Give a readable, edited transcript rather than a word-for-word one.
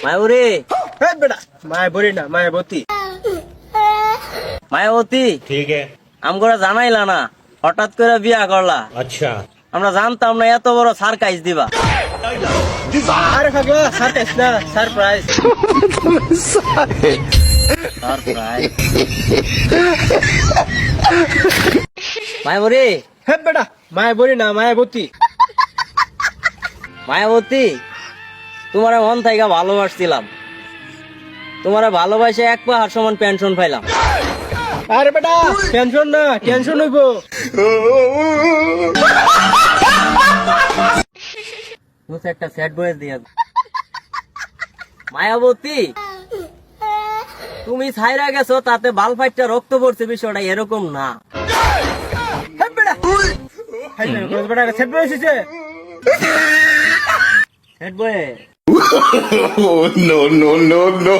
মায়াবুরি বেটা মায়াবুরি না মায়াবতী। মায়াবতী ठीक है। আমগোরা জানাইলা না, হঠাৎ করে বিয়া করলা। अच्छा। আমরা জানতাম না এত বড় সারপ্রাইজ দিবা। আরে পাগলা সারপ্রাইজ না সারপ্রাইজ। সারপ্রাইজ মায়াবুরি বেটা মায়াবুরি না মায়াবতী। মায়াবতী তোমার মন থেকে ভালোবাসছিলাম, তোমার ভালোবাসে এক পাহাড় সমান পেনশন পাইলাম। আরে বেটা টেনশন না টেনশন হইব। একটা স্যাড বয়েস দিয়া মায়াবতী তুমি ছাইরা গেছো, তাতে বাল ফাইটটা রক্ত পড়ছে, বিষয়টা এরকম না। বেটা বেটা সেট বসেছে। স্যাড বয় No, no, no, no.